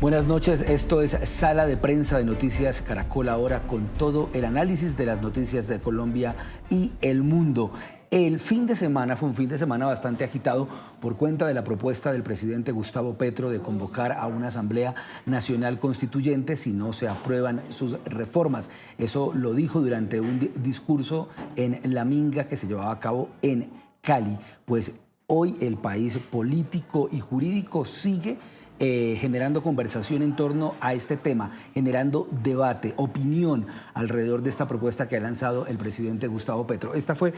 Buenas noches, esto es Sala de Prensa de Noticias Caracol Ahora con todo el análisis de las noticias de Colombia y el mundo. El fin de semana fue un fin de semana bastante agitado por cuenta de la propuesta del presidente Gustavo Petro de convocar a una Asamblea Nacional Constituyente si no se aprueban sus reformas. Eso lo dijo durante un discurso en La Minga que se llevaba a cabo en Cali. Pues hoy el país político y jurídico sigue generando conversación en torno a este tema, generando debate, opinión alrededor de esta propuesta que ha lanzado el presidente Gustavo Petro. Esta fue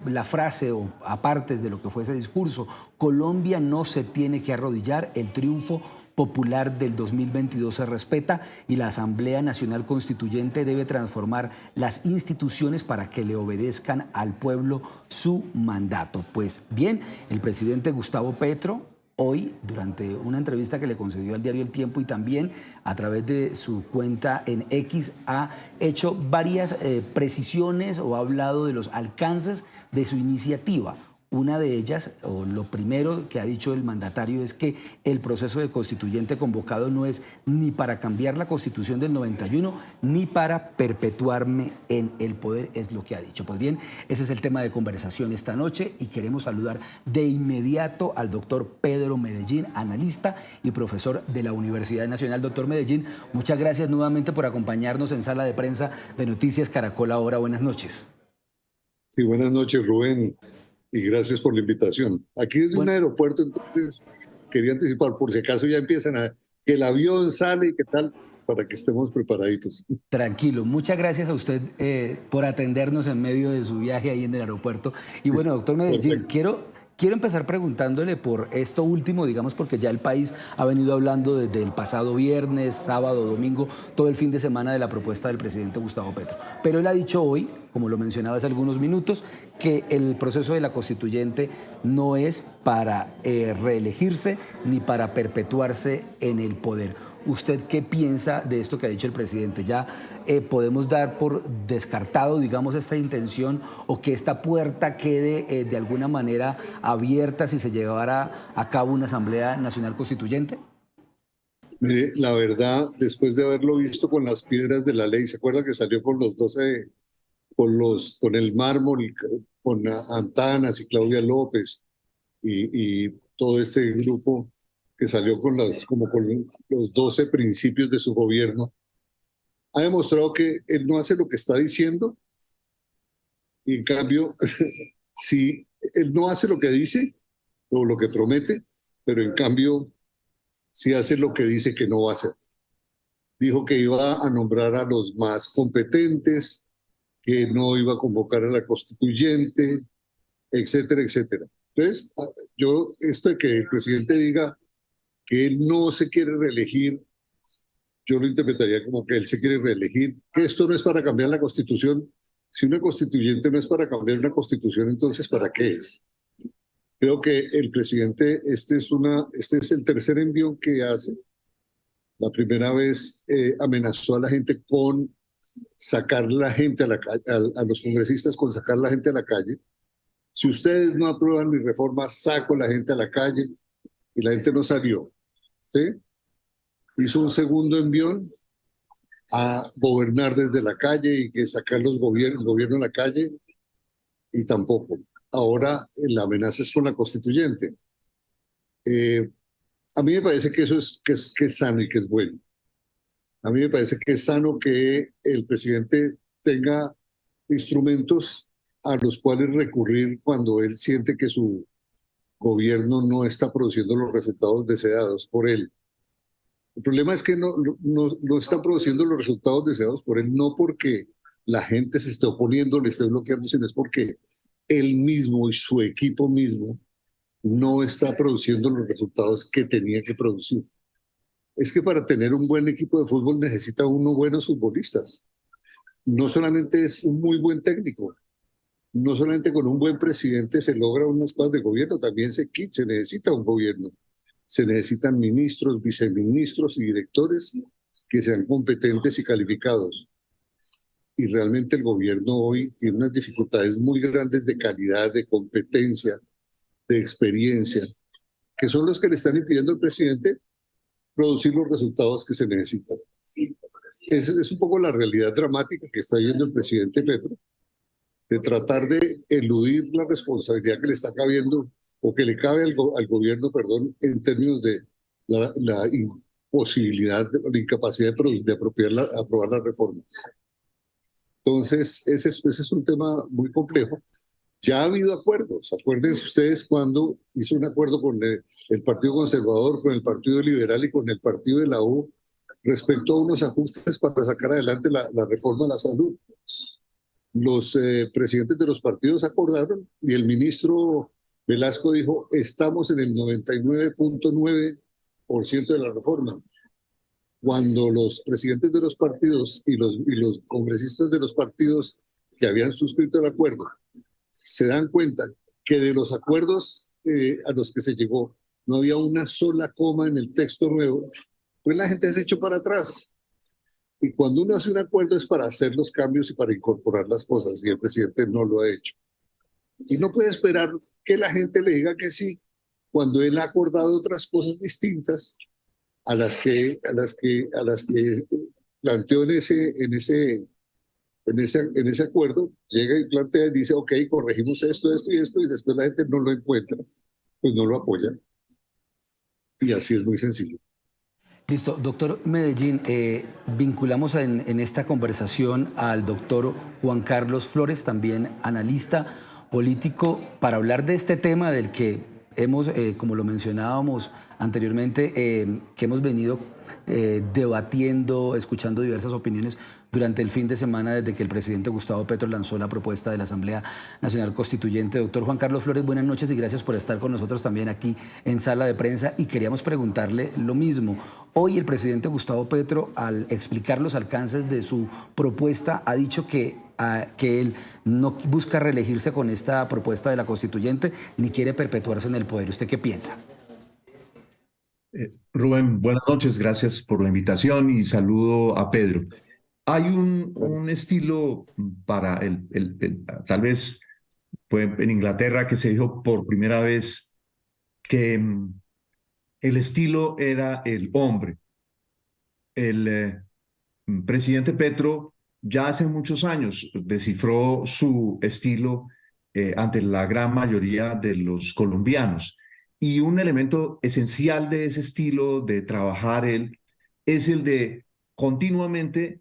la frase, o apartes de lo que fue ese discurso: Colombia no se tiene que arrodillar, el triunfo popular del 2022 se respeta y la Asamblea Nacional Constituyente debe transformar las instituciones para que le obedezcan al pueblo su mandato. Pues bien, el presidente Gustavo Petro hoy, durante una entrevista que le concedió al diario El Tiempo y también a través de su cuenta en X, ha hecho varias precisiones o ha hablado de los alcances de su iniciativa. Una de ellas, o lo primero que ha dicho el mandatario, es que el proceso de constituyente convocado no es ni para cambiar la Constitución del 91 ni para perpetuarme en el poder, es lo que ha dicho. Pues bien, ese es el tema de conversación esta noche y queremos saludar de inmediato al doctor Pedro Medellín, analista y profesor de la Universidad Nacional. Doctor Medellín, muchas gracias nuevamente por acompañarnos en Sala de Prensa de Noticias Caracol Ahora. Buenas noches. Sí, buenas noches, Rubén, y gracias por la invitación. Aquí desde un aeropuerto, entonces quería anticipar, por si acaso ya empiezan que el avión sale y qué tal, para que estemos preparaditos. Tranquilo, muchas gracias a usted por atendernos en medio de su viaje ahí en el aeropuerto. Y bueno, doctor Medellín, quiero empezar preguntándole por esto último, digamos, porque ya el país ha venido hablando desde el pasado viernes, sábado, domingo, todo el fin de semana de la propuesta del presidente Gustavo Petro. Pero él ha dicho hoy, como lo mencionaba hace algunos minutos, que el proceso de la constituyente no es para reelegirse ni para perpetuarse en el poder. ¿Usted qué piensa de esto que ha dicho el presidente? ¿Ya podemos dar por descartado, digamos, esta intención o que esta puerta quede de alguna manera abierta si se llevara a cabo una Asamblea Nacional Constituyente? Mire, la verdad, después de haberlo visto con las piedras de la ley, ¿se acuerda que salió con los 12, con el mármol, con Antanas y Claudia López y todo este grupo que salió como con los 12 principios de su gobierno? Ha demostrado que él no hace lo que está diciendo y en cambio, sí, él no hace lo que dice o lo que promete, pero en cambio sí hace lo que dice que no va a hacer. Dijo que iba a nombrar a los más competentes, que no iba a convocar a la constituyente, etcétera, etcétera. Entonces, esto de que el presidente diga que él no se quiere reelegir, yo lo interpretaría como que él se quiere reelegir, que esto no es para cambiar la constitución. Si una constituyente no es para cambiar una constitución, entonces ¿para qué es? Creo que el presidente, este es el tercer envío que hace. La primera vez amenazó a la gente con sacar la gente a la calle, a los congresistas con sacar la gente a la calle. Si ustedes no aprueban mi reforma, saco la gente a la calle, y la gente no salió. ¿Sí? Hizo un segundo envión a gobernar desde la calle y que sacar el gobierno a la calle, y tampoco. Ahora la amenaza es con la constituyente. A mí me parece que eso que es sano y que es bueno. A mí me parece que es sano que el presidente tenga instrumentos a los cuales recurrir cuando él siente que su gobierno no está produciendo los resultados deseados por él. El problema es que no está produciendo los resultados deseados por él, no porque la gente se esté oponiendo, le esté bloqueando, sino es porque él mismo y su equipo mismo no está produciendo los resultados que tenía que producir. Es que para tener un buen equipo de fútbol necesita uno buenos futbolistas. No solamente es un muy buen técnico, no solamente con un buen presidente se logra unas cosas de gobierno, también se necesita un gobierno. Se necesitan ministros, viceministros y directores que sean competentes y calificados. Y realmente el gobierno hoy tiene unas dificultades muy grandes de calidad, de competencia, de experiencia, que son los que le están impidiendo al presidente producir los resultados que se necesitan. Es un poco la realidad dramática que está viviendo el presidente Petro, de tratar de eludir la responsabilidad que le está cabiendo o que le cabe al gobierno, perdón, en términos de la imposibilidad, la incapacidad de aprobar las reformas. Entonces, ese es un tema muy complejo. Ya ha habido acuerdos. Acuérdense ustedes cuando hizo un acuerdo con el Partido Conservador, con el Partido Liberal y con el Partido de la U respecto a unos ajustes para sacar adelante la reforma a la salud. Los presidentes de los partidos acordaron y el ministro Velasco dijo, estamos en el 99.9% de la reforma. Cuando los presidentes de los partidos y los congresistas de los partidos que habían suscrito el acuerdo se dan cuenta que de los acuerdos a los que se llegó no había una sola coma en el texto nuevo, pues la gente se echó para atrás. Y cuando uno hace un acuerdo es para hacer los cambios y para incorporar las cosas, y el presidente no lo ha hecho. Y no puede esperar que la gente le diga que sí, cuando él ha acordado otras cosas distintas a las que planteó en ese acuerdo, llega y plantea y dice, ok, corregimos esto, esto y esto, y después la gente no lo encuentra, pues no lo apoya. Y así es muy sencillo. Listo, doctor Medellín, vinculamos en esta conversación al doctor Juan Carlos Flores, también analista político, para hablar de este tema del que hemos, como lo mencionábamos anteriormente, que hemos venido debatiendo, escuchando diversas opiniones durante el fin de semana desde que el presidente Gustavo Petro lanzó la propuesta de la Asamblea Nacional Constituyente. Doctor Juan Carlos Flores, buenas noches y gracias por estar con nosotros también aquí en Sala de Prensa, y queríamos preguntarle lo mismo. Hoy el presidente Gustavo Petro, al explicar los alcances de su propuesta, ha dicho que él no busca reelegirse con esta propuesta de la Constituyente ni quiere perpetuarse en el poder. ¿Usted qué piensa? Rubén, buenas noches, gracias por la invitación y saludo a Pedro. Hay un estilo para tal vez fue en Inglaterra que se dijo por primera vez que el estilo era el hombre. El presidente Petro ya hace muchos años descifró su estilo ante la gran mayoría de los colombianos. Y un elemento esencial de ese estilo de trabajar él es el de continuamente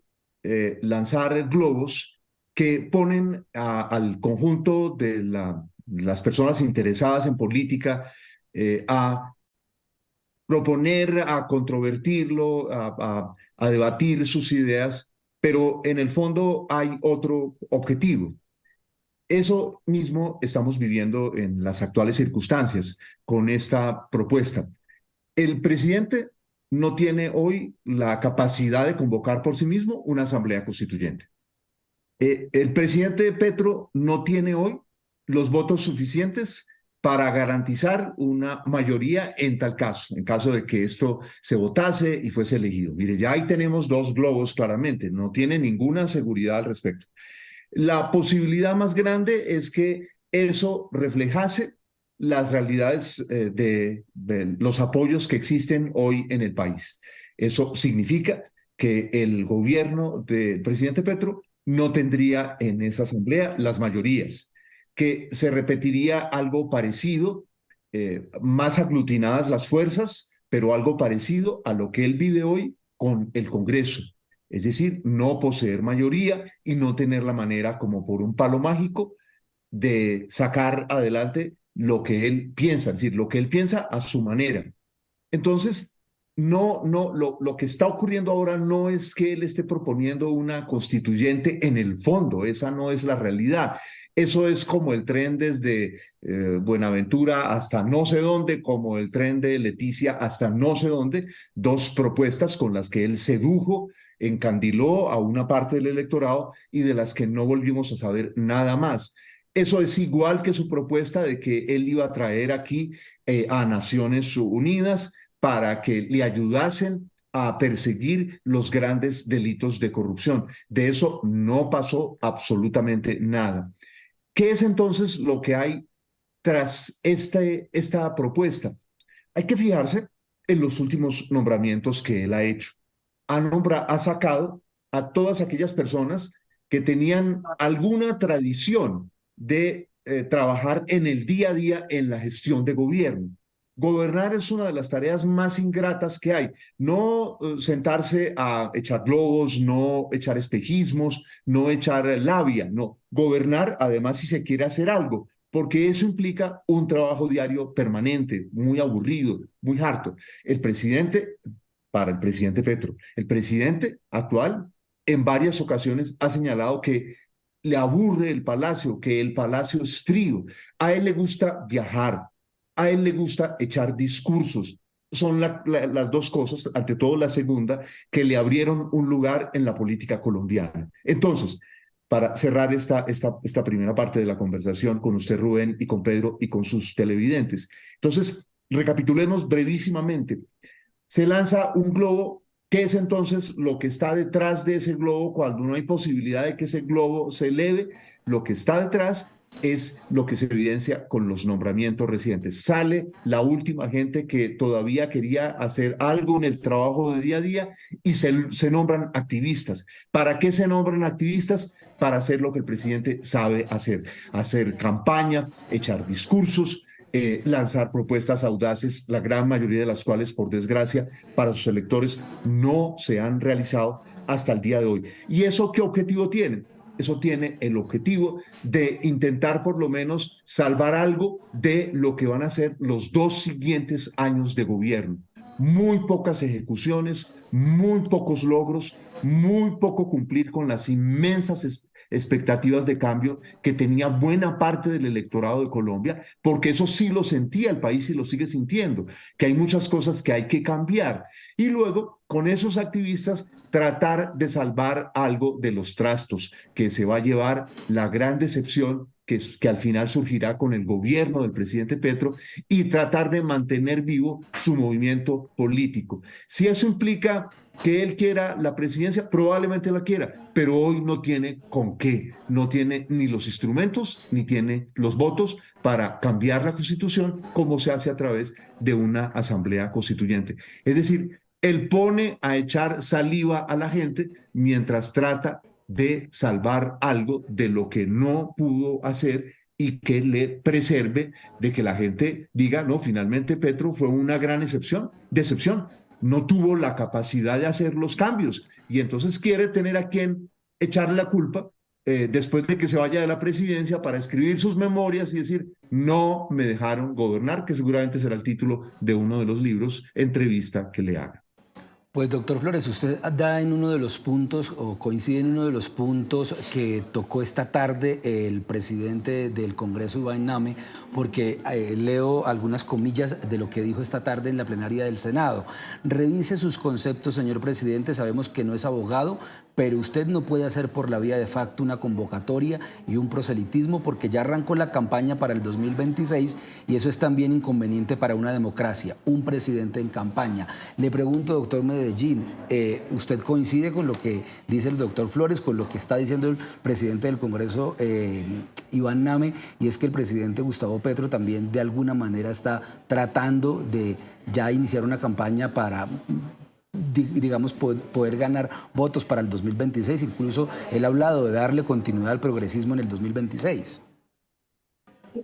lanzar globos que ponen al conjunto de las personas interesadas en política a proponer, a controvertirlo, a debatir sus ideas, pero en el fondo hay otro objetivo. Eso mismo estamos viviendo en las actuales circunstancias con esta propuesta. El presidente no tiene hoy la capacidad de convocar por sí mismo una asamblea constituyente. El presidente Petro no tiene hoy los votos suficientes para garantizar una mayoría en tal caso, en caso de que esto se votase y fuese elegido. Mire, ya ahí tenemos dos globos claramente, no tiene ninguna seguridad al respecto. La posibilidad más grande es que eso reflejase las realidades de los apoyos que existen hoy en el país. Eso significa que el gobierno del presidente Petro no tendría en esa asamblea las mayorías, que se repetiría algo parecido, más aglutinadas las fuerzas, pero algo parecido a lo que él vive hoy con el Congreso. Es decir, no poseer mayoría y no tener la manera, como por un palo mágico, de sacar adelante lo que él piensa, es decir, lo que él piensa a su manera. Entonces, lo que está ocurriendo ahora no es que él esté proponiendo una constituyente en el fondo, esa no es la realidad. Eso es como el tren desde Buenaventura hasta no sé dónde, como el tren de Leticia hasta no sé dónde, dos propuestas con las que él sedujo, encandiló a una parte del electorado y de las que no volvimos a saber nada más. Eso es igual que su propuesta de que él iba a traer aquí a Naciones Unidas para que le ayudasen a perseguir los grandes delitos de corrupción. De eso no pasó absolutamente nada. ¿Qué es entonces lo que hay tras esta propuesta? Hay que fijarse en los últimos nombramientos que él ha hecho. Ha sacado a todas aquellas personas que tenían alguna tradición de trabajar en el día a día en la gestión de gobierno. Gobernar es una de las tareas más ingratas que hay. No sentarse a echar globos, no echar espejismos, no echar labia, no. Gobernar, además, si se quiere hacer algo, porque eso implica un trabajo diario permanente, muy aburrido, muy harto. Para el presidente Petro, el presidente actual en varias ocasiones ha señalado que le aburre el palacio, que el palacio es frío. A él le gusta viajar, a él le gusta echar discursos. Son las dos cosas, ante todo la segunda, que le abrieron un lugar en la política colombiana. Entonces, para cerrar esta primera parte de la conversación con usted, Rubén, y con Pedro y con sus televidentes. Entonces, recapitulemos brevísimamente. Se lanza un globo. ¿Qué es entonces lo que está detrás de ese globo cuando no hay posibilidad de que ese globo se eleve? Lo que está detrás es lo que se evidencia con los nombramientos recientes. Sale la última gente que todavía quería hacer algo en el trabajo de día a día y se nombran activistas. ¿Para qué se nombran activistas? Para hacer lo que el presidente sabe hacer campaña, echar discursos, lanzar propuestas audaces, la gran mayoría de las cuales, por desgracia, para sus electores no se han realizado hasta el día de hoy. ¿Y eso qué objetivo tiene? Eso tiene el objetivo de intentar por lo menos salvar algo de lo que van a ser los 2 siguientes años de gobierno. Muy pocas ejecuciones, muy pocos logros, muy poco cumplir con las inmensas expectativas de cambio que tenía buena parte del electorado de Colombia, porque eso sí lo sentía el país y lo sigue sintiendo, que hay muchas cosas que hay que cambiar. Y luego, con esos activistas, tratar de salvar algo de los trastos que se va a llevar la gran decepción que al final surgirá con el gobierno del presidente Petro y tratar de mantener vivo su movimiento político. Si eso implica que él quiera la presidencia, probablemente la quiera, pero hoy no tiene con qué, no tiene ni los instrumentos, ni tiene los votos para cambiar la Constitución como se hace a través de una asamblea constituyente. Es decir, él pone a echar saliva a la gente mientras trata de salvar algo de lo que no pudo hacer y que le preserve de que la gente diga, no, finalmente Petro fue una gran decepción, no tuvo la capacidad de hacer los cambios y entonces quiere tener a quien echarle la culpa después de que se vaya de la presidencia para escribir sus memorias y decir, no me dejaron gobernar, que seguramente será el título de uno de los libros, entrevista que le haga. Pues doctor Flores, usted da en uno de los puntos o coincide en uno de los puntos que tocó esta tarde el presidente del Congreso, Iván Name, porque leo algunas comillas de lo que dijo esta tarde en la plenaria del Senado. Revise sus conceptos, señor presidente, sabemos que no es abogado, pero usted no puede hacer por la vía de facto una convocatoria y un proselitismo porque ya arrancó la campaña para el 2026 y eso es también inconveniente para una democracia, un presidente en campaña. Le pregunto, doctor Medellín, ¿usted coincide con lo que dice el doctor Flores, con lo que está diciendo el presidente del Congreso, Iván Name, y es que el presidente Gustavo Petro también de alguna manera está tratando de ya iniciar una campaña para, digamos, poder ganar votos para el 2026? Incluso él ha hablado de darle continuidad al progresismo en el 2026.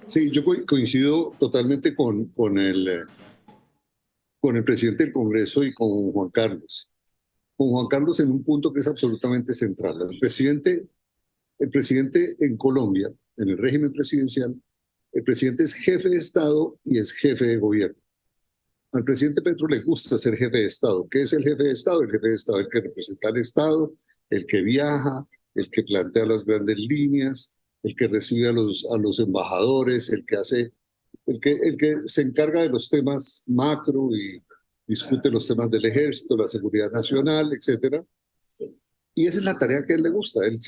Sí, yo coincido totalmente con el presidente del Congreso y con Juan Carlos. Con Juan Carlos en un punto que es absolutamente central. El presidente en Colombia, en el régimen presidencial, el presidente es jefe de Estado y es jefe de gobierno. Al presidente Petro le gusta ser jefe de Estado. ¿Qué es el jefe de Estado? El jefe de Estado es el que representa al Estado, el que viaja, el que plantea las grandes líneas, el que recibe a los embajadores, el que se encarga de los temas macro y discute los temas del ejército, la seguridad nacional, etc. Y esa es la tarea que a él le gusta. Él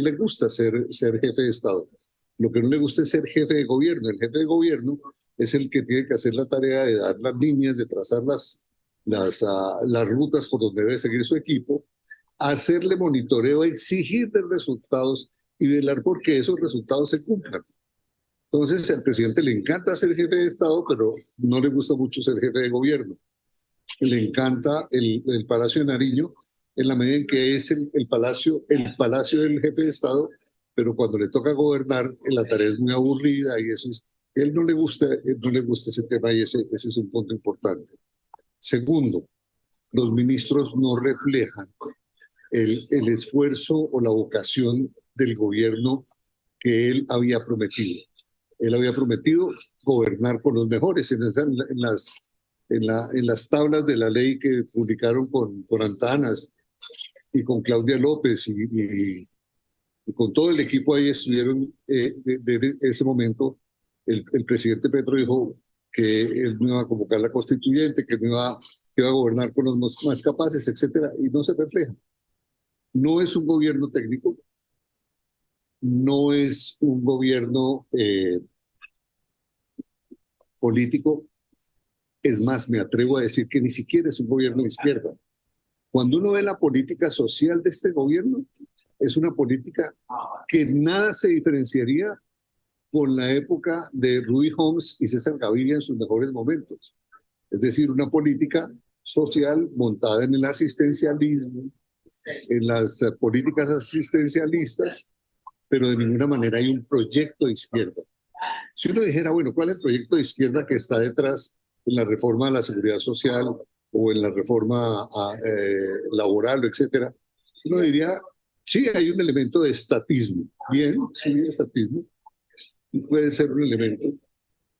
le gusta ser jefe de Estado. Lo que no le gusta es ser jefe de gobierno. El jefe de gobierno es el que tiene que hacer la tarea de dar las líneas, de trazar las rutas por donde debe seguir su equipo, hacerle monitoreo, exigirle resultados y velar por que esos resultados se cumplan. Entonces, al presidente le encanta ser jefe de Estado, pero no le gusta mucho ser jefe de gobierno. le encanta el Palacio de Nariño, en la medida en que es el palacio del jefe de Estado, pero cuando le toca gobernar, la tarea es muy aburrida y eso es, él no le gusta ese tema y ese es un punto importante. Segundo, los ministros no reflejan el esfuerzo o la vocación del gobierno que él había prometido. Él había prometido gobernar con los mejores en las tablas de la ley que publicaron con Antanas y con Claudia López y con todo el equipo ahí estuvieron de ese momento. El presidente Petro dijo que él no iba a convocar la constituyente, que iba a gobernar con los más capaces, etcétera, y no se refleja. No es un gobierno técnico, no es un gobierno político, es más, me atrevo a decir que ni siquiera es un gobierno de izquierda. Cuando uno ve la política social de este gobierno, es una política que nada se diferenciaría con la época de Ruy Holmes y César Gaviria en sus mejores momentos. Es decir, una política social montada en el asistencialismo, en las políticas asistencialistas, pero de ninguna manera hay un proyecto de izquierda. Si uno dijera, bueno, ¿cuál es el proyecto de izquierda que está detrás en la reforma de la seguridad social o en la reforma laboral, etcétera? Uno diría, sí, hay un elemento de estatismo. Bien, sí, estatismo. Puede ser un elemento.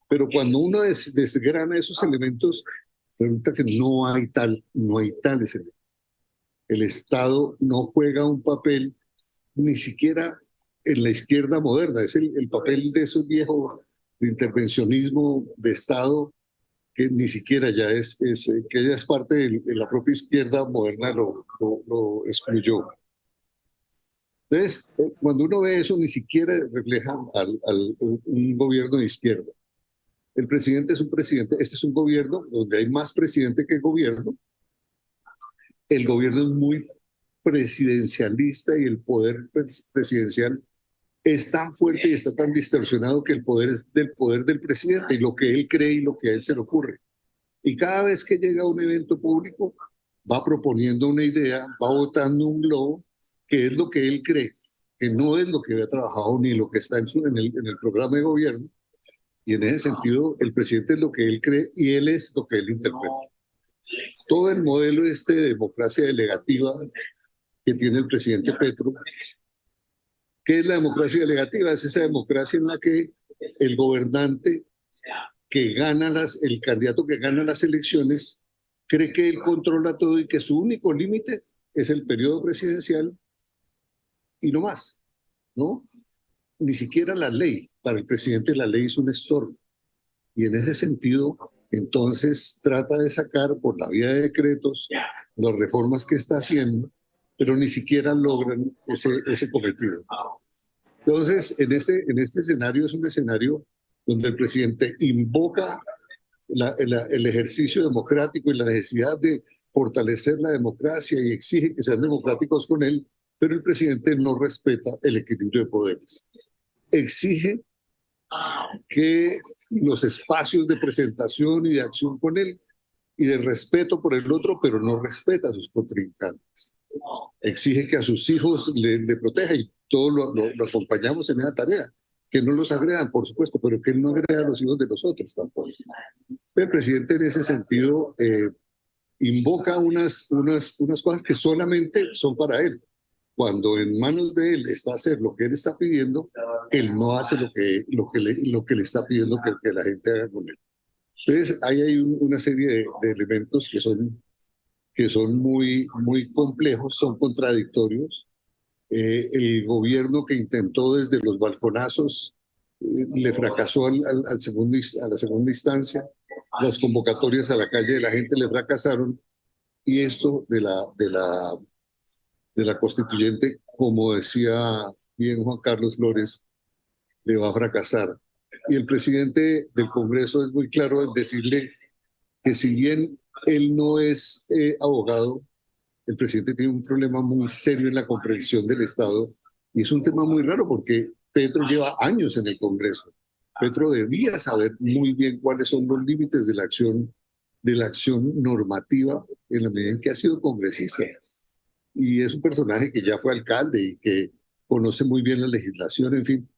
Pero cuando uno desgrana esos elementos, resulta que no hay tales elementos. El Estado no juega un papel ni siquiera en la izquierda moderna, es el papel de esos viejos de intervencionismo de Estado que ni siquiera ya que ya es parte de la propia izquierda moderna, lo excluyó. Entonces, cuando uno ve eso, ni siquiera refleja un gobierno de izquierda. El presidente es un presidente, este es un gobierno donde hay más presidente que gobierno. El gobierno es muy presidencialista y el poder presidencial es tan fuerte y está tan distorsionado que el poder es del poder del presidente y lo que él cree y lo que a él se le ocurre. Y cada vez que llega a un evento público, va proponiendo una idea, va votando un globo, que es lo que él cree, que no es lo que había trabajado ni lo que está en el programa de gobierno. Y en ese sentido, el presidente es lo que él cree y él es lo que él interpreta. Todo el modelo de democracia delegativa que tiene el presidente Petro. ¿Qué es la democracia delegativa? Es esa democracia en la que el gobernante el candidato que gana las elecciones, cree que él controla todo y que su único límite es el periodo presidencial y no más, ¿no? Ni siquiera la ley. Para el presidente la ley es un estorbo. Y en ese sentido, entonces trata de sacar por la vía de decretos las reformas que está haciendo, pero ni siquiera logran ese cometido. Entonces, en este escenario es un escenario donde el presidente invoca el ejercicio democrático y la necesidad de fortalecer la democracia y exige que sean democráticos con él, pero el presidente no respeta el equilibrio de poderes. Exige que los espacios de presentación y de acción con él y de respeto por el otro, pero no respeta a sus contrincantes. Exige que a sus hijos le proteja y todos lo acompañamos en esa tarea. Que no los agredan, por supuesto, pero que él no agreda a los hijos de los otros tampoco. El presidente en ese sentido invoca unas cosas que solamente son para él. Cuando en manos de él está hacer lo que él está pidiendo, él no hace lo que le está pidiendo que la gente haga con él. Entonces, ahí hay una serie de elementos que son muy, muy complejos, son contradictorios. El gobierno que intentó desde los balconazos le fracasó a la segunda instancia. Las convocatorias a la calle de la gente le fracasaron. Y esto de la constituyente, como decía bien Juan Carlos Flores, le va a fracasar. Y el presidente del Congreso es muy claro en decirle que si bien él no es abogado, el presidente tiene un problema muy serio en la comprensión del Estado y es un tema muy raro porque Petro lleva años en el Congreso. Petro debía saber muy bien cuáles son los límites de la acción de la acción normativa en la medida en que ha sido congresista. Y es un personaje que ya fue alcalde y que conoce muy bien la legislación, en fin,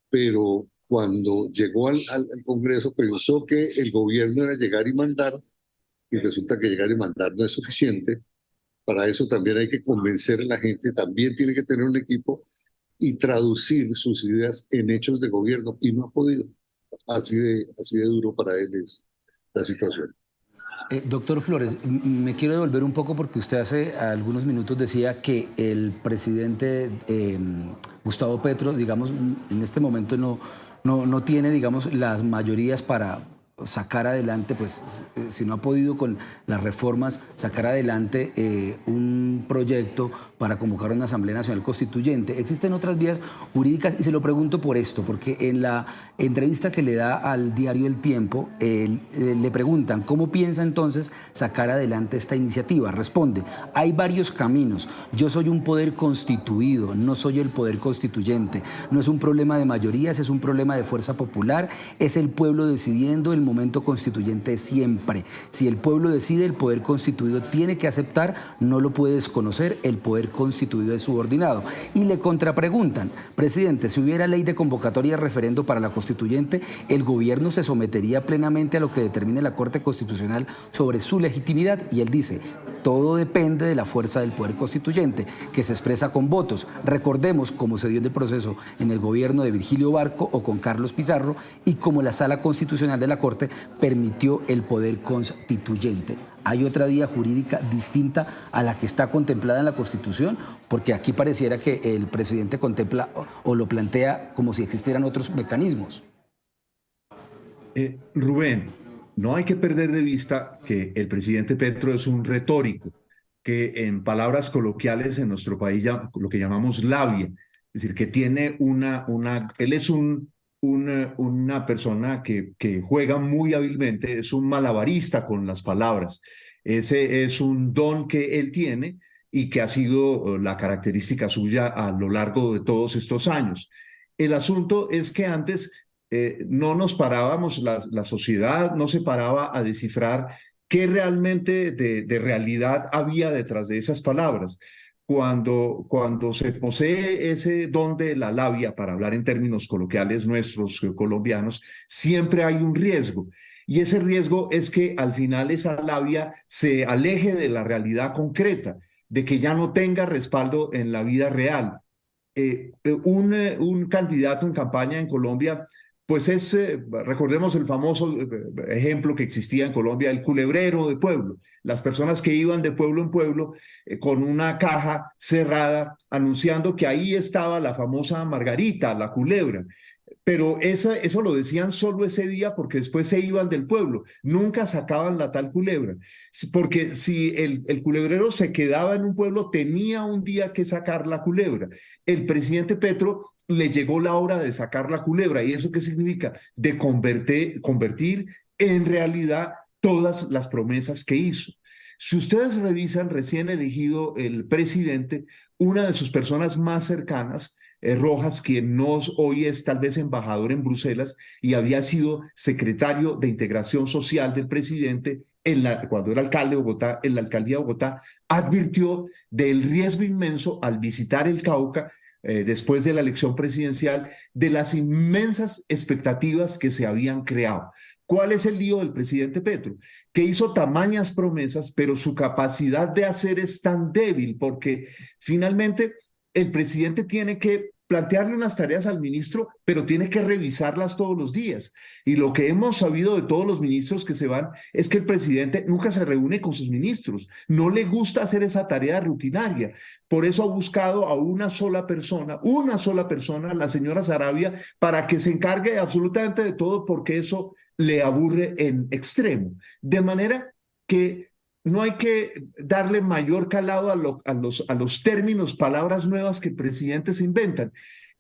pero cuando llegó al Congreso pensó que el gobierno era llegar y mandar, y resulta que llegar y mandar no es suficiente. Para eso también hay que convencer a la gente, también tiene que tener un equipo y traducir sus ideas en hechos de gobierno, y no ha podido. Así de duro para él es la situación. Doctor Flores, me quiero devolver un poco porque usted hace algunos minutos decía que el presidente Gustavo Petro, digamos, en este momento no tiene, digamos, las mayorías para sacar adelante, pues si no ha podido con las reformas, sacar adelante un proyecto para convocar una Asamblea Nacional Constituyente. Existen otras vías jurídicas y se lo pregunto por esto, porque en la entrevista que le da al diario El Tiempo, le preguntan cómo piensa entonces sacar adelante esta iniciativa. Responde, hay varios caminos. Yo soy un poder constituido, no soy el poder constituyente. No es un problema de mayorías, es un problema de fuerza popular, es el pueblo decidiendo. El momento constituyente siempre. Si el pueblo decide, el poder constituido tiene que aceptar, no lo puede desconocer, el poder constituido es subordinado. Y le contrapreguntan, presidente, si hubiera ley de convocatoria de referendo para la constituyente, el gobierno se sometería plenamente a lo que determine la Corte Constitucional sobre su legitimidad. Y él dice, todo depende de la fuerza del poder constituyente, que se expresa con votos. Recordemos cómo se dio en el proceso en el gobierno de Virgilio Barco o con Carlos Pizarro y cómo la Sala Constitucional de la Corte permitió el poder constituyente. ¿Hay otra vía jurídica distinta a la que está contemplada en la Constitución? Porque aquí pareciera que el presidente contempla o lo plantea como si existieran otros mecanismos. Rubén, no hay que perder de vista que el presidente Petro es un retórico, que en palabras coloquiales en nuestro país lo que llamamos labia, es decir, que tiene él es una persona que juega muy hábilmente, es un malabarista con las palabras. Ese es un don que él tiene y que ha sido la característica suya a lo largo de todos estos años. El asunto es que antes no nos parábamos, la sociedad no se paraba a descifrar qué realmente de realidad había detrás de esas palabras. Cuando se posee ese don de la labia, para hablar en términos coloquiales nuestros colombianos, siempre hay un riesgo. Y ese riesgo es que al final esa labia se aleje de la realidad concreta, de que ya no tenga respaldo en la vida real. Un candidato en campaña en Colombia, pues recordemos el famoso ejemplo que existía en Colombia, el culebrero de pueblo. Las personas que iban de pueblo en pueblo con una caja cerrada anunciando que ahí estaba la famosa Margarita, la culebra. Pero eso lo decían solo ese día porque después se iban del pueblo. Nunca sacaban la tal culebra. Porque si el culebrero se quedaba en un pueblo, tenía un día que sacar la culebra. El presidente Petro le llegó la hora de sacar la culebra. ¿Y eso qué significa? De convertir en realidad todas las promesas que hizo. Si ustedes revisan, recién elegido el presidente, una de sus personas más cercanas, Rojas, quien hoy es tal vez embajador en Bruselas y había sido secretario de Integración Social del presidente cuando era alcalde de Bogotá, en la alcaldía de Bogotá, advirtió del riesgo inmenso al visitar el Cauca después de la elección presidencial, de las inmensas expectativas que se habían creado. ¿Cuál es el lío del presidente Petro? Que hizo tamañas promesas, pero su capacidad de hacer es tan débil porque finalmente el presidente tiene que plantearle unas tareas al ministro, pero tiene que revisarlas todos los días. Y lo que hemos sabido de todos los ministros que se van es que el presidente nunca se reúne con sus ministros. No le gusta hacer esa tarea rutinaria. Por eso ha buscado a una sola persona, la señora Sarabia, para que se encargue absolutamente de todo porque eso le aburre en extremo. De manera que no hay que darle mayor calado a los términos, palabras nuevas que presidentes inventan,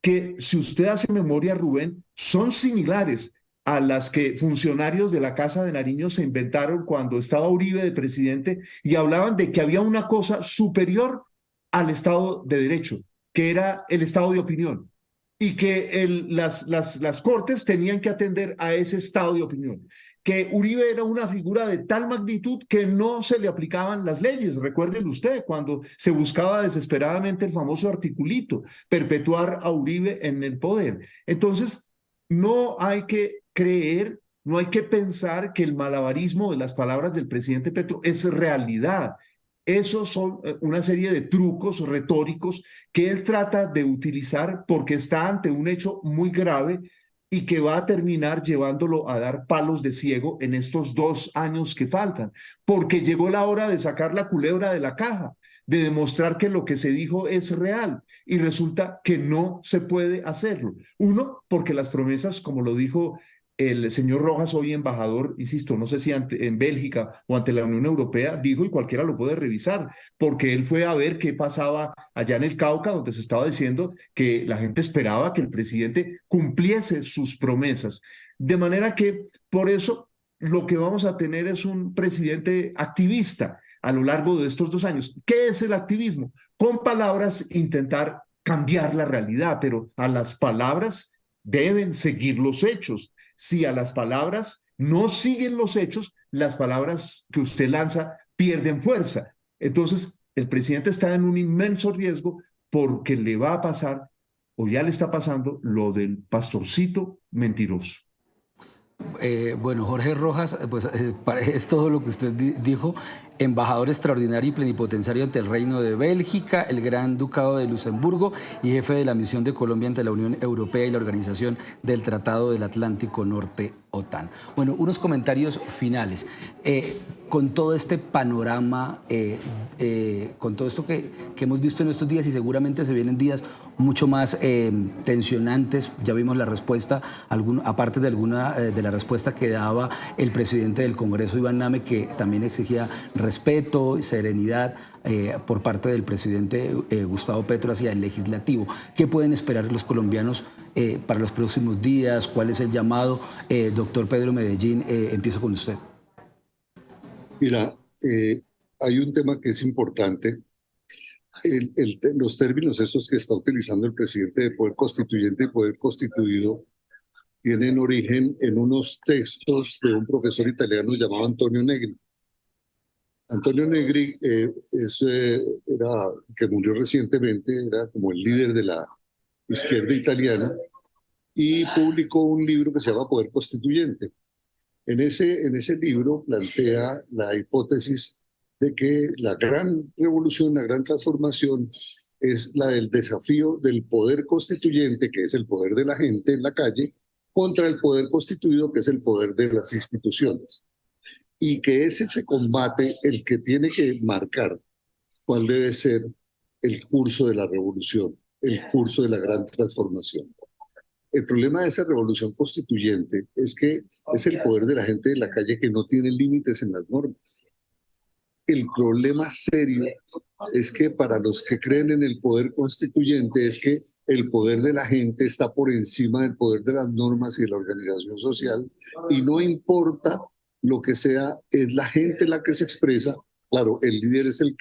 que si usted hace memoria, Rubén, son similares a las que funcionarios de la Casa de Nariño se inventaron cuando estaba Uribe de presidente y hablaban de que había una cosa superior al Estado de Derecho, que era el Estado de opinión, y que las cortes tenían que atender a ese Estado de opinión. que Uribe era una figura de tal magnitud que no se le aplicaban las leyes. Recuérdelo usted, cuando se buscaba desesperadamente el famoso articulito, perpetuar a Uribe en el poder. Entonces, no hay que creer, no hay que pensar que el malabarismo de las palabras del presidente Petro es realidad. Esos son una serie de trucos retóricos que él trata de utilizar porque está ante un hecho muy grave y que va a terminar llevándolo a dar palos de ciego en estos 2 años que faltan, porque llegó la hora de sacar la culebra de la caja, de demostrar que lo que se dijo es real y resulta que no se puede hacerlo. Uno, porque las promesas, como lo dijo el señor Rojas, hoy embajador, insisto, no sé si en Bélgica o ante la Unión Europea, dijo, y cualquiera lo puede revisar, porque él fue a ver qué pasaba allá en el Cauca, donde se estaba diciendo que la gente esperaba que el presidente cumpliese sus promesas. De manera que, por eso, lo que vamos a tener es un presidente activista a lo largo de estos 2 años. ¿Qué es el activismo? Con palabras intentar cambiar la realidad, pero a las palabras deben seguir los hechos. Si a las palabras no siguen los hechos, las palabras que usted lanza pierden fuerza. Entonces, el presidente está en un inmenso riesgo porque le va a pasar, o ya le está pasando, lo del pastorcito mentiroso. Bueno, Jorge Rojas, pues es todo lo que usted dijo, embajador extraordinario y plenipotenciario ante el Reino de Bélgica, el Gran Ducado de Luxemburgo y jefe de la misión de Colombia ante la Unión Europea y la Organización del Tratado del Atlántico Norte, OTAN. Bueno, unos comentarios finales. Con todo este panorama, con todo esto que hemos visto en estos días y seguramente se vienen días mucho más tensionantes, ya vimos la respuesta, aparte de alguna de la respuesta que daba el presidente del Congreso, Iván Name, que también exigía respeto y serenidad por parte del presidente Gustavo Petro hacia el legislativo. ¿Qué pueden esperar los colombianos para los próximos días? ¿Cuál es el llamado? Doctor Pedro Medellín, empiezo con usted. Mira, hay un tema que es importante. Los términos estos que está utilizando el presidente de poder constituyente y poder constituido tienen origen en unos textos de un profesor italiano llamado Antonio Negri. Antonio Negri que murió recientemente, era como el líder de la izquierda italiana y publicó un libro que se llama Poder Constituyente. En ese libro plantea la hipótesis de que la gran revolución, la gran transformación es la del desafío del poder constituyente, que es el poder de la gente en la calle, contra el poder constituido, que es el poder de las instituciones. Y que ese se combate el que tiene que marcar cuál debe ser el curso de la revolución, el curso de la gran transformación. El problema de esa revolución constituyente es que es el poder de la gente de la calle que no tiene límites en las normas. El problema serio es que para los que creen en el poder constituyente es que el poder de la gente está por encima del poder de las normas y de la organización social y no importa lo que sea, es la gente la que se expresa. Claro, el líder es el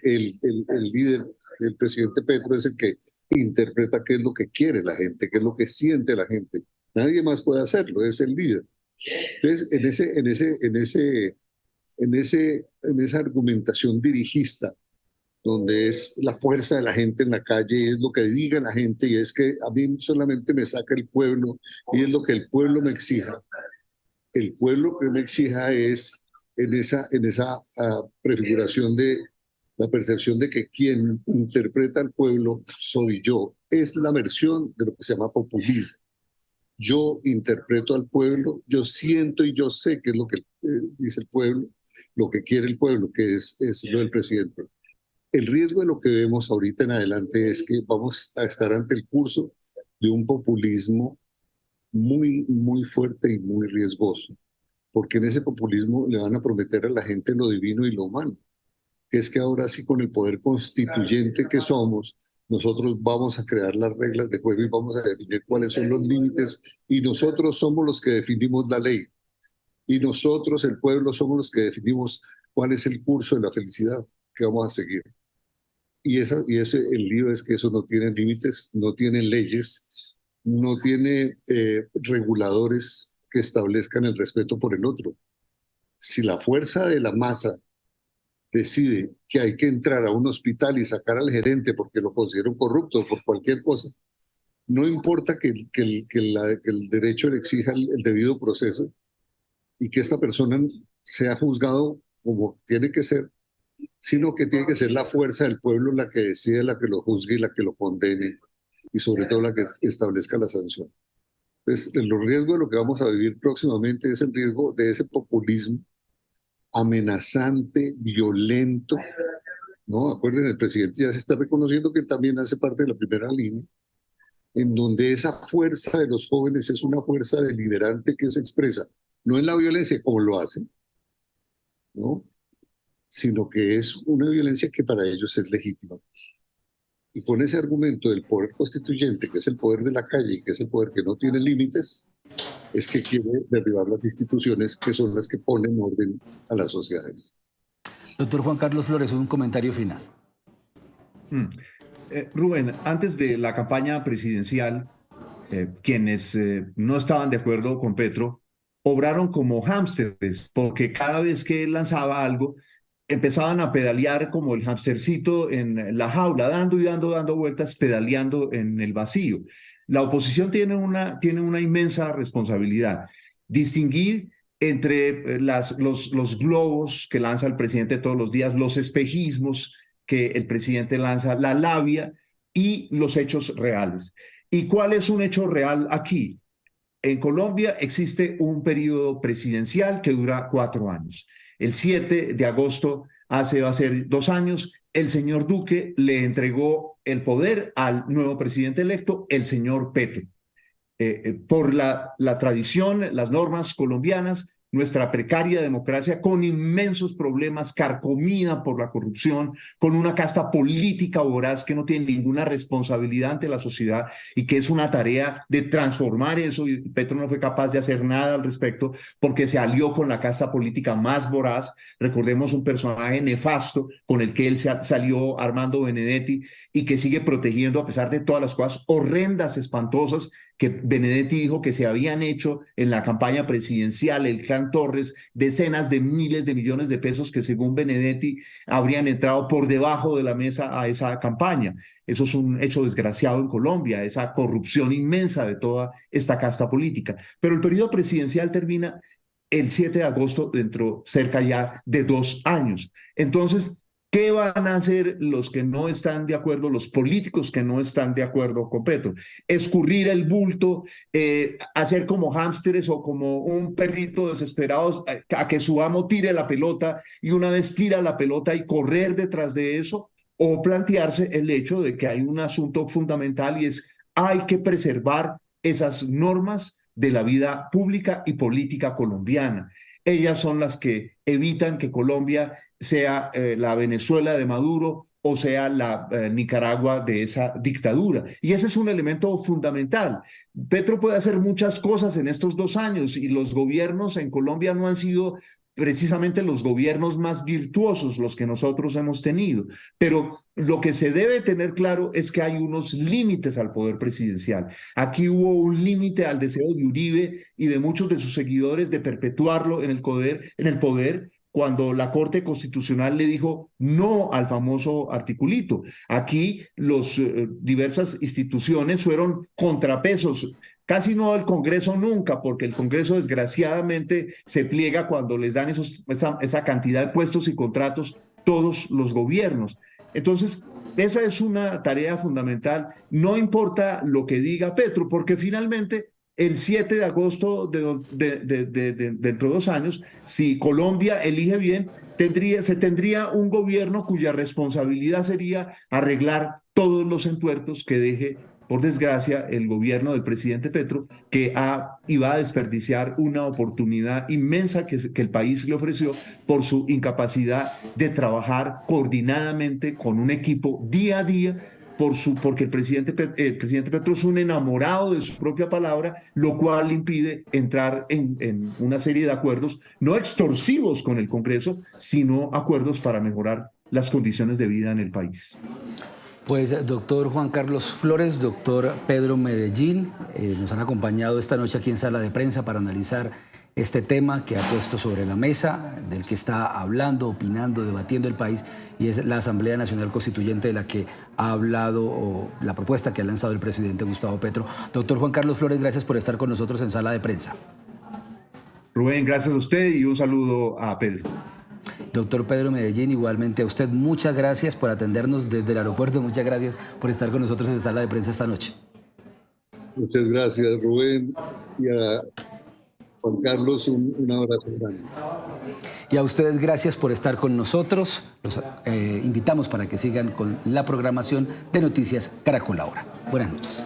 líder, el presidente Petro es el que interpreta qué es lo que quiere la gente, qué es lo que siente la gente. Nadie más puede hacerlo, es el líder. Entonces, en esa argumentación dirigista, donde es la fuerza de la gente en la calle, es lo que diga la gente, y es que a mí solamente me saca el pueblo, y es lo que el pueblo me exija. El pueblo que me exija es en esa prefiguración de la percepción de que quien interpreta al pueblo soy yo. Es la versión de lo que se llama populismo. Yo interpreto al pueblo, yo siento y yo sé qué es lo que dice el pueblo, lo que quiere el pueblo, que es lo del presidente. El riesgo de lo que vemos ahorita en adelante es que vamos a estar ante el curso de un populismo muy, muy fuerte y muy riesgoso, porque en ese populismo le van a prometer a la gente lo divino y lo humano, que es que ahora sí con el poder constituyente que somos, nosotros vamos a crear las reglas de juego y vamos a definir cuáles son los límites y nosotros somos los que definimos la ley y nosotros, el pueblo, somos los que definimos cuál es el curso de la felicidad que vamos a seguir. Y el lío es que eso no tiene límites, no tiene leyes, no tiene reguladores que establezcan el respeto por el otro. Si la fuerza de la masa decide que hay que entrar a un hospital y sacar al gerente porque lo consideran corrupto por cualquier cosa, no importa que el derecho le exija el debido proceso y que esta persona sea juzgado como tiene que ser, sino que tiene que ser la fuerza del pueblo la que decide, la que lo juzgue y la que lo condene, y sobre todo la que establezca la sanción. Entonces, el riesgo de lo que vamos a vivir próximamente es el riesgo de ese populismo amenazante, violento, ¿no? Acuérdense, el presidente ya se está reconociendo que él también hace parte de la primera línea, en donde esa fuerza de los jóvenes es una fuerza deliberante que se expresa, no en la violencia como lo hacen, ¿no? Sino que es una violencia que para ellos es legítima. Y con ese argumento del poder constituyente, que es el poder de la calle y que es el poder que no tiene límites, es que quiere derribar las instituciones que son las que ponen orden a las sociedades. Doctor Juan Carlos Flores, un comentario final. Rubén, antes de la campaña presidencial, quienes no estaban de acuerdo con Petro obraron como hámsters, porque cada vez que él lanzaba algo, empezaban a pedalear como el hámstercito en la jaula, dando y dando vueltas, pedaleando en el vacío. La oposición tiene una inmensa responsabilidad. Distinguir entre los globos que lanza el presidente todos los días, los espejismos que el presidente lanza, la labia y los hechos reales. ¿Y cuál es un hecho real aquí? En Colombia existe un periodo presidencial que dura 4 años. El 7 de agosto, va a ser 2 años, el señor Duque le entregó el poder al nuevo presidente electo, el señor Petro. Por la tradición, las normas colombianas, nuestra precaria democracia con inmensos problemas, carcomida por la corrupción, con una casta política voraz que no tiene ninguna responsabilidad ante la sociedad y que es una tarea de transformar eso, y Petro no fue capaz de hacer nada al respecto porque se alió con la casta política más voraz. Recordemos un personaje nefasto con el que él salió, Armando Benedetti, y que sigue protegiendo a pesar de todas las cosas horrendas, espantosas que Benedetti dijo que se habían hecho en la campaña presidencial, el clan Torres, decenas de miles de millones de pesos que según Benedetti habrían entrado por debajo de la mesa a esa campaña. Eso es un hecho desgraciado en Colombia, esa corrupción inmensa de toda esta casta política. Pero el periodo presidencial termina el 7 de agosto, dentro cerca ya de 2 años. Entonces, ¿qué van a hacer los que no están de acuerdo, los políticos que no están de acuerdo con Petro? Escurrir el bulto, hacer como hámsteres o como un perrito desesperado a que su amo tire la pelota y una vez tira la pelota y correr detrás de eso, o plantearse el hecho de que hay un asunto fundamental y es hay que preservar esas normas de la vida pública y política colombiana. Ellas son las que evitan que Colombia sea la Venezuela de Maduro o sea la Nicaragua de esa dictadura. Y ese es un elemento fundamental. Petro puede hacer muchas cosas en estos 2 años y los gobiernos en Colombia no han sido precisamente los gobiernos más virtuosos los que nosotros hemos tenido. Pero lo que se debe tener claro es que hay unos límites al poder presidencial. Aquí hubo un límite al deseo de Uribe y de muchos de sus seguidores de perpetuarlo en el poder cuando la Corte Constitucional le dijo no al famoso articulito. Aquí diversas instituciones fueron contrapesos. Casi no el Congreso nunca, porque el Congreso desgraciadamente se pliega cuando les dan esa cantidad de puestos y contratos todos los gobiernos. Entonces, esa es una tarea fundamental. No importa lo que diga Petro, porque finalmente el 7 de agosto dentro de 2 años, si Colombia elige bien, se tendría un gobierno cuya responsabilidad sería arreglar todos los entuertos que deje, por desgracia, el gobierno del presidente Petro, que iba a desperdiciar una oportunidad inmensa que el país le ofreció por su incapacidad de trabajar coordinadamente con un equipo día a día, porque el presidente Petro es un enamorado de su propia palabra, lo cual le impide entrar en una serie de acuerdos no extorsivos con el Congreso, sino acuerdos para mejorar las condiciones de vida en el país. Pues doctor Juan Carlos Flores, doctor Pedro Medellín, nos han acompañado esta noche aquí en Sala de Prensa para analizar este tema que ha puesto sobre la mesa, del que está hablando, opinando, debatiendo el país, y es la Asamblea Nacional Constituyente de la que ha hablado, o la propuesta que ha lanzado el presidente Gustavo Petro. Doctor Juan Carlos Flores, gracias por estar con nosotros en Sala de Prensa. Rubén, gracias a usted y un saludo a Pedro. Doctor Pedro Medellín, igualmente a usted, muchas gracias por atendernos desde el aeropuerto, muchas gracias por estar con nosotros en Sala de Prensa esta noche. Muchas gracias, Rubén, y a Juan Carlos, un abrazo grande. Y a ustedes gracias por estar con nosotros. Los invitamos para que sigan con la programación de Noticias Caracol Ahora. Buenas noches.